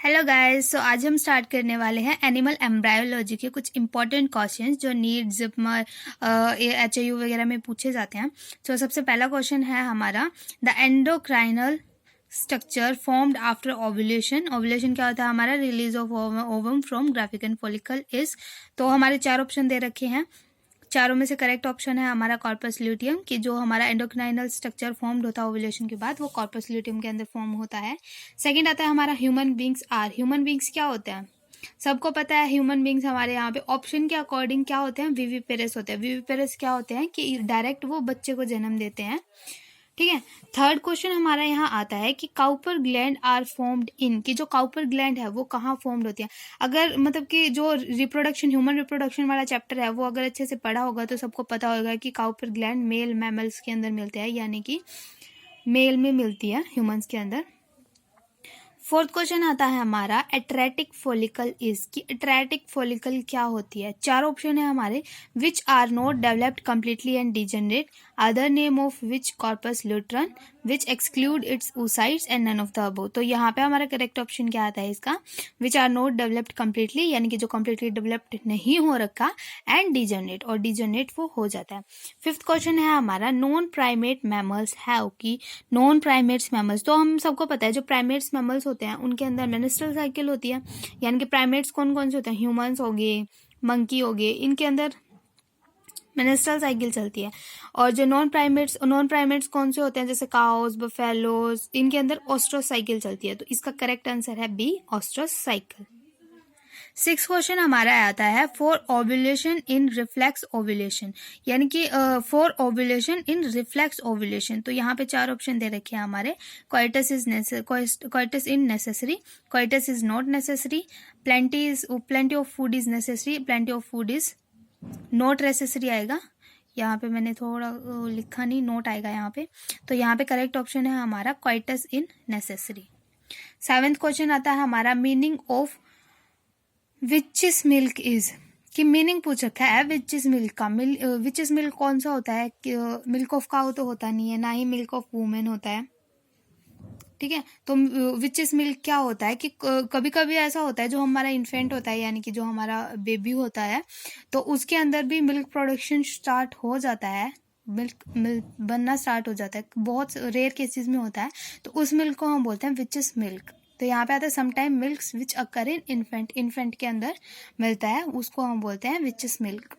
Hello guys, आज हम start करने वाले हैं एनिमल एम्ब्रायोलॉजी के कुछ इंपॉर्टेंट क्वेश्चंस जो नीट जिपमर एचएयू वगैरह में पूछे जाते हैं। तो सबसे पहला क्वेश्चन है हमारा, the endocrinal structure formed after ovulation. Ovulation क्या होता है हमारा? Release of ovum from Graafian follicle is. तो हमारे चार ऑप्शन दे रखे हैं, चारों में से करेक्ट ऑप्शन है हमारा कॉर्पस ल्यूटियम, कि जो हमारा एंडोक्राइनल स्ट्रक्चर फॉर्म्ड होता है ओव्यूलेशन के बाद वो कॉर्पस ल्यूटियम के अंदर फॉर्म होता है। सेकंड आता है हमारा human beings are. Human beings क्या होते हैं? सबको पता है ह्यूमन बींग्स हमारे यहाँ पे ऑप्शन के अकॉर्डिंग क्या होते हैं? विविपेरस होते हैं। विविपेरस क्या होते हैं कि डायरेक्ट वो बच्चे को जन्म देते हैं। ठीक है। थर्ड क्वेश्चन हमारा यहाँ आता है कि Cowper gland are formed in, कि जो काउपर ग्लैंड है वो कहाँ फॉर्म्ड होती है। अगर मतलब कि जो रिप्रोडक्शन, ह्यूमन रिप्रोडक्शन वाला चैप्टर है वो अगर अच्छे से पढ़ा होगा तो सबको पता होगा कि काउपर ग्लैंड मेल मैमल्स के अंदर मिलते हैं, यानी कि मेल में मिलती है ह्यूमंस के अंदर। फोर्थ क्वेश्चन आता है हमारा, एट्रेटिक फॉलिकल इज, कि एट्रेटिक फॉलिकल क्या होती है। चार ऑप्शन है हमारे, which are not developed completely and degenerate, other name of which corpus luteum, which exclude its oocytes and none of the above. तो यहाँ पे हमारा करेक्ट ऑप्शन क्या आता है इसका? Which are not developed completely, यानी कि जो कंप्लीटली डेवलप्ड नहीं हो रखा, एंड डिजेनरेट, और डिजेनरेट वो हो जाता है। फिफ्थ क्वेश्चन है हमारा, नॉन प्राइमेट मैमल्स हैव, कि नॉन प्राइमेट्स मैमल्स, तो हम सबको पता है जो प्राइमेट्स मैमल्स होते हैं उनके अंदर मेनिस्ट्रल साइकिल होती है, यानी कि प्राइमेट्स कौन कौन से होते हैं? ह्यूमंस हो गए, मंकी हो गए, इनके अंदर मेनिस्ट्रल साइकिल चलती है। और जो नॉन प्राइमेट्स कौन से होते हैं? जैसे काउस, बफेलोज, इनके अंदर ऑस्ट्रोस साइकिल चलती है। तो इसका करेक्ट आंसर है बी, ऑस्ट्रोस साइकिल। सिक्स क्वेश्चन हमारा आता है, for ovulation in reflex ovulation, यानी कि for ovulation in reflex ovulation. तो यहाँ पे चार ऑप्शन दे रखे हैं हमारे, coitus in necessary, coitus is not necessary, plenty of food is necessary, plenty of food is not necessary आएगा। यहाँ पे मैंने थोड़ा लिखा नहीं, नोट आएगा यहाँ पे। तो यहाँ पे करेक्ट ऑप्शन है हमारा क्वाइटस इन नेसेसरी। सेवेंथ क्वेश्चन आता है हमारा, meaning of which is milk is, कि मीनिंग पूछ रखा है विच इज मिल्क का। विच इज मिल्क कौन सा होता है? मिल्क ऑफ काउ तो होता नहीं है, ना ही मिल्क ऑफ वुमेन होता है। ठीक है। तो विच इज मिल्क क्या होता है कि कभी कभी ऐसा होता है जो हमारा इन्फेंट होता है, यानी कि जो हमारा बेबी होता है, तो उसके अंदर भी मिल्क प्रोडक्शन स्टार्ट हो जाता है, मिल्क बनना स्टार्ट हो जाता है, बहुत रेयर केसेस में होता है। तो उस मिल्क को हम बोलते हैं विच इज मिल्क। तो यहाँ पे आता है समटाइम मिल्क्स विच अकर इन इन्फेंट के अंदर मिलता है, उसको हम बोलते हैं विच इज मिल्क।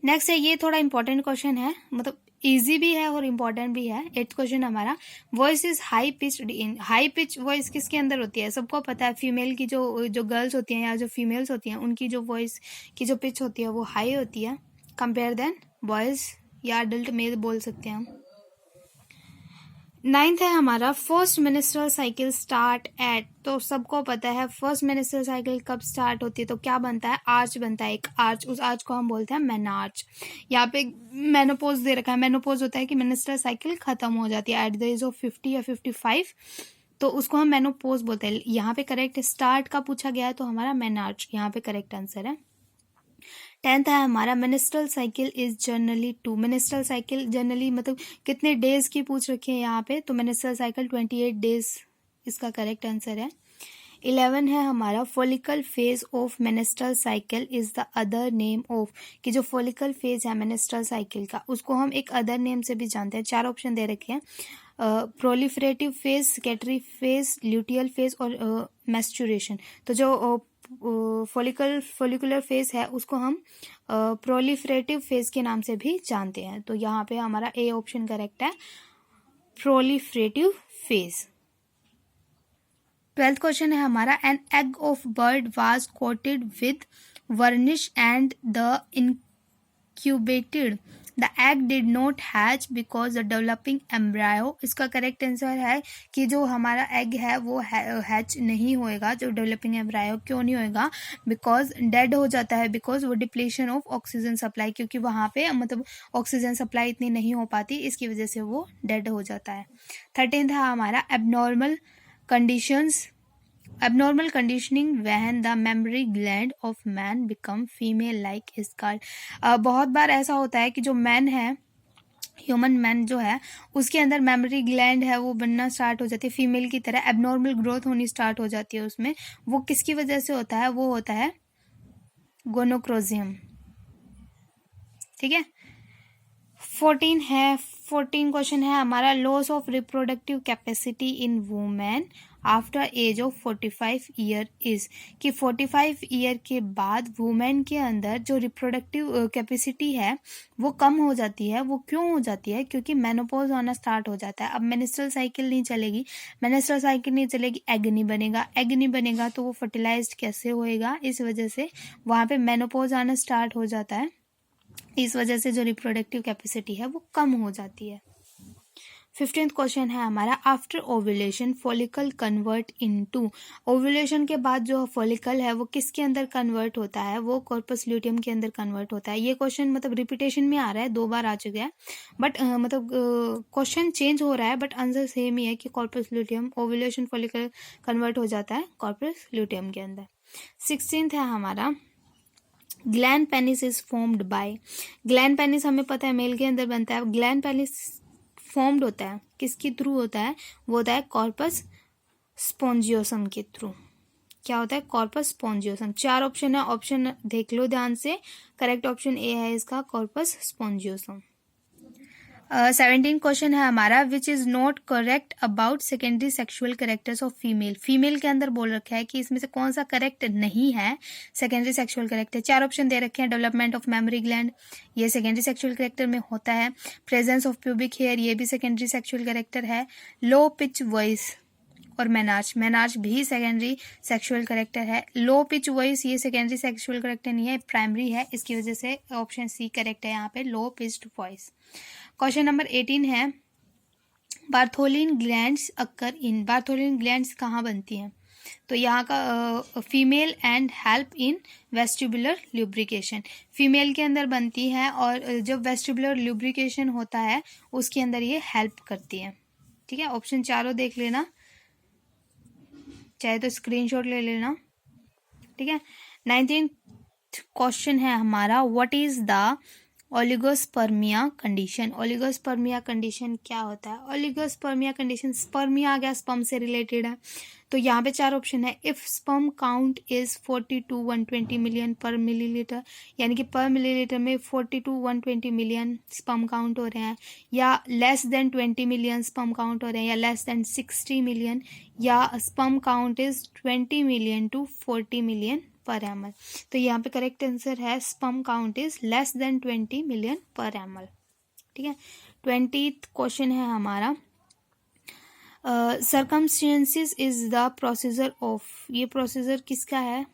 नेक्स्ट है, ये थोड़ा इंपॉर्टेंट क्वेश्चन है, मतलब इजी भी है और इम्पोर्टेंट भी है। एट्थ क्वेश्चन हमारा, voice is high pitched in. High pitch voice किसके अंदर होती है? सबको पता है, फीमेल की जो गर्ल्स होती हैं या जो फीमेल्स होती हैं उनकी जो वॉइस की जो पिच होती है वो हाई होती है कंपेयर देन बॉयज या अडल्ट मेल बोल सकते हैं हम। नाइन्थ है हमारा, फर्स्ट मेनिस्ट्रल साइकिल स्टार्ट एट। तो सबको पता है फर्स्ट मेनिस्ट्रल साइकिल कब स्टार्ट होती है, तो क्या बनता है? आर्च बनता है, एक आर्च। उस आर्च को हम बोलते हैं मेनार्च। यहाँ पे मेनोपोज दे रखा है। मेनोपोज होता है कि मेनिस्ट्रल साइकिल खत्म हो जाती है एट द एज ऑफ 50 या 55, तो उसको हम मेनोपोज बोलते हैं। यहाँ पे करेक्ट स्टार्ट का पूछा गया है तो हमारा मेनार्च यहाँ पे करेक्ट आंसर है। टेंथ है हमारा, menstrual cycle is generally 2। Menstrual cycle generally मतलब कितने डेज की पूछ रखी है यहाँ पे, तो मेनिस्ट्रल साइकिल 28 डेज इसका करेक्ट आंसर है। 11 है हमारा, follicle phase of menstrual cycle is the other name of, कि जो फॉलिकल फेज है मेनिस्ट्रल साइकिल का उसको हम एक अदर नेम से भी जानते हैं। चार ऑप्शन दे रखे हैं, proliferative phase, secretary phase, luteal phase और मैस्चुरेशन। तो जो फॉलिकुलर फेज है उसको हम प्रोलिफरेटिव फेज के नाम से भी जानते हैं। तो यहाँ पे हमारा ए ऑप्शन करेक्ट है, प्रोलिफरेटिव फेज। 12th क्वेश्चन है हमारा, an egg of bird was coated with वर्निश and the incubated, the egg did not hatch because the developing embryo. इसका करेक्ट आंसर है कि जो हमारा एग है वो हैच नहीं होएगा, जो डेवलपिंग एम्ब्रायो। क्यों नहीं होएगा? बिकॉज डेड हो जाता है, बिकॉज वो डिप्लीशन ऑफ ऑक्सीजन सप्लाई, क्योंकि वहाँ पे मतलब ऑक्सीजन सप्लाई इतनी नहीं हो पाती, इसकी वजह से वो डेड हो जाता है। 13th है हमारा, abnormal conditioning when the memory gland of man become female like is called. बहुत बार ऐसा होता है कि जो मैन है ह्यूमन मैन जो है उसके अंदर मेमोरी ग्लैंड है वो बनना स्टार्ट हो जाती है, फीमेल की तरह एबनॉर्मल ग्रोथ होनी स्टार्ट हो जाती है उसमें। वो किसकी वजह से होता है? वो होता है गोनोक्रोजियम। ठीक है। 14 क्वेश्चन है हमारा, loss of reproductive capacity in women after age of 45 year is, कि 45 ईयर के बाद वुमेन के अंदर जो रिप्रोडक्टिव कैपेसिटी है वो कम हो जाती है। वो क्यों हो जाती है? क्योंकि मेनोपॉज आना स्टार्ट हो जाता है। अब मेंस्ट्रुअल साइकिल नहीं चलेगी, मेंस्ट्रुअल साइकिल नहीं चलेगी, एग नहीं बनेगा, एग नहीं बनेगा तो वो फर्टिलाइज्ड कैसे होएगा? इस वजह से वहाँ पे मेनोपॉज आना स्टार्ट हो जाता है। इस वजह से जो रिप्रोडक्टिव कैपेसिटी है वो कम हो जाती है। 15th क्वेश्चन है हमारा, after ovulation follicle convert into, ovulation के बाद जो फॉलिकल है वो किसके अंदर कन्वर्ट होता है? वो कॉर्पस ल्यूटियम के अंदर कन्वर्ट होता है। ये क्वेश्चन मतलब रिपीटेशन में आ रहा है, 2 बार आ चुका है, बट मतलब क्वेश्चन चेंज हो रहा है बट आंसर सेम ही है कि corpus luteum, ovulation follicle convert हो जाता है कॉर्पस ल्यूटियम के अंदर। 16th है हमारा, gland penis is formed by, gland penis हमें पता है मेल के अंदर बनता है। ग्लैंड पेनिस फॉर्म्ड होता है किसके थ्रू होता है? वो होता है कॉर्पस स्पोंजियोसम के थ्रू। क्या होता है? कॉर्पस स्पोंजियोसम। 4 ऑप्शन है, ऑप्शन देख लो ध्यान से। करेक्ट ऑप्शन ए है इसका, कॉर्पस स्पोंजियोसम। 17 क्वेश्चन है हमारा, which is not correct about secondary sexual characters of female, female के अंदर बोल रखा है कि इसमें से कौन सा करेक्ट नहीं है सेकेंडरी सेक्सुअल कैरेक्टर। 4 ऑप्शन दे रखे हैं, डेवलपमेंट ऑफ मेमोरी ग्लैंड, ये सेकेंडरी सेक्सुअल कैरेक्टर में होता है। प्रेजेंस ऑफ प्यूबिक हेयर, ये भी सेकेंडरी सेक्सुअल कैरेक्टर है। लो पिच वॉइस और मेनाज, मेनाज भी सेकेंडरी सेक्सुअल कैरेक्टर है। लो पिच वॉइस ये सेकेंडरी सेक्सुअल कैरेक्टर नहीं है, प्राइमरी है, इसकी वजह से ऑप्शन सी करेक्ट है यहाँ पे, लो पिच्ड वॉइस। क्वेश्चन नंबर 18 है, Bartholin glands occur in, Bartholin glands कहाँ बनती हैं? तो यहाँ का female and help in vestibular lubrication, female के अंदर बनती है और जब वेस्टिबुलर ल्यूब्रिकेशन होता है उसके अंदर ये हेल्प करती है। ठीक है, ऑप्शन चारों देख लेना, चाहे तो स्क्रीनशॉट ले लेना। ठीक है। 19th क्वेश्चन है हमारा, what is the oligospermia condition, oligospermia condition क्या होता है? ओलिगोस्पर्मिया कंडीशन, स्पर्मिया आ गया, स्पर्म से रिलेटेड है, तो यहाँ पे 4 ऑप्शन है। If sperm count is 40 to 120 million पर मिलीलीटर, यानी कि पर मिलीलीटर में 40 to 120 मिलियन स्पर्म काउंट हो रहे हैं, या less than 20 million sperm count हो रहे हैं, या लेस देन 60 मिलियन, या sperm count is 20 million to 40 million पर एमएल। तो यहाँ पे करेक्ट आंसर है sperm count is less than 20 million पर एमएल। ठीक है। 20th क्वेश्चन है हमारा, circumstances is the procedure of, ये प्रोसीजर किसका है?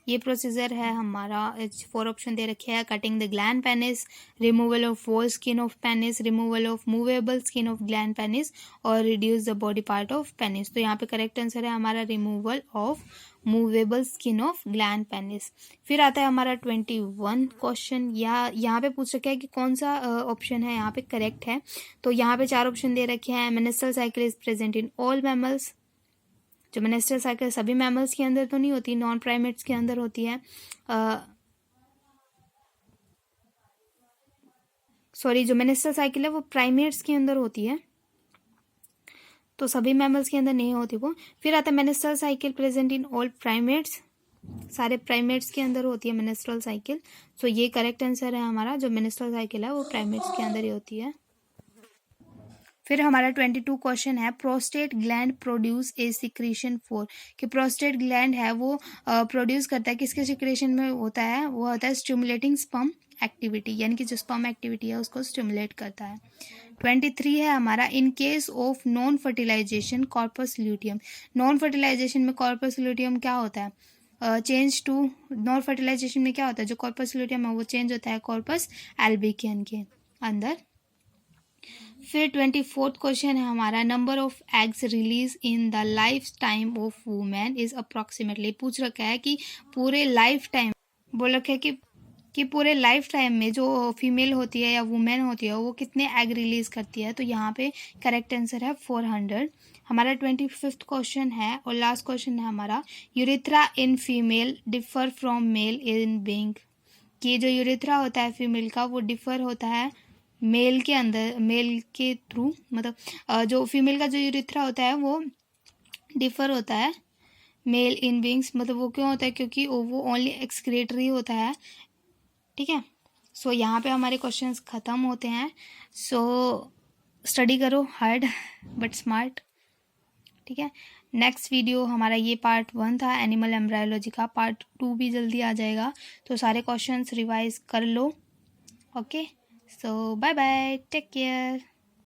ये प्रोसीजर है हमारा, 4 ऑप्शन दे रखे हैं, cutting the gland penis, removal of wall skin of penis, removal of movable skin of gland penis, और reduce the body part of penis. तो यहाँ पे करेक्ट आंसर है हमारा removal of movable skin of gland penis. फिर आता है हमारा 21 क्वेश्चन, यहाँ पे पूछ रखा है कि कौन सा ऑप्शन है यहाँ पे करेक्ट है। तो यहाँ पे 4 ऑप्शन दे रखे हैं, menstrual cycle is present in all mammals, जो मेनेस्ट्रुअल साइकिल सभी मैमल्स के अंदर तो नहीं होती, नॉन प्राइमेट्स के अंदर होती है। सॉरी, जो मेनेस्ट्रुअल साइकिल है वो प्राइमेट्स के अंदर होती है, तो सभी मैमल्स के अंदर नहीं होती वो। फिर आता है menstrual cycle present in all primates, सारे प्राइमेट्स के अंदर होती है मेनेस्ट्रुअल साइकिल। सो ये करेक्ट आंसर है हमारा, जो मेनेस्ट्रुअल साइकिल है वो प्राइमेट्स के अंदर ही होती है। फिर हमारा 22 क्वेश्चन है, prostate gland produce a secretion for, कि प्रोस्टेट ग्लैंड है वो प्रोड्यूस करता है, किसके सिक्रीशन में होता है? वो होता है स्टिमुलेटिंग स्पर्म एक्टिविटी, यानी कि जो स्पर्म एक्टिविटी है उसको स्टिमुलेट करता है। 23 है हमारा, in case of non fertilization corpus luteum, non fertilization में कॉर्पस ल्यूटियम क्या होता है? चेंज टू, नॉन फर्टिलाइजेशन में क्या होता है? जो कॉर्पस ल्यूटियम है वो चेंज होता है कॉर्पस एल्बिकन के अंदर। फिर 24th क्वेश्चन है हमारा, number of eggs release in the life time of women is approximately, पूछ रखा है कि पूरे लाइफ टाइम, बोल रखा है कि पूरे लाइफ टाइम में जो फीमेल होती है या वुमेन होती है वो कितने एग रिलीज करती है? तो यहाँ पे करेक्ट आंसर है 400। हमारा 25th क्वेश्चन है और लास्ट क्वेश्चन है हमारा, urethra in female differ from male in being, कि जो यूरिथ्रा होता है फीमेल का वो डिफर होता है मेल के अंदर, मेल के थ्रू, मतलब जो फीमेल का जो यूरिथ्रा होता है वो डिफर होता है मेल इन बीइंग्स। मतलब वो क्यों होता है, क्योंकि वो ओनली एक्सक्रीटरी होता है, ठीक है। सो यहाँ पे हमारे क्वेश्चंस ख़त्म होते हैं। सो स्टडी करो हार्ड बट स्मार्ट, ठीक है। नेक्स्ट वीडियो हमारा ये पार्ट 1 था एनिमल एम्ब्रायोलॉजी का, पार्ट 2 भी जल्दी आ जाएगा, तो सारे क्वेश्चंस रिवाइज कर लो। ओके, सो बाय बाय, टेक केयर।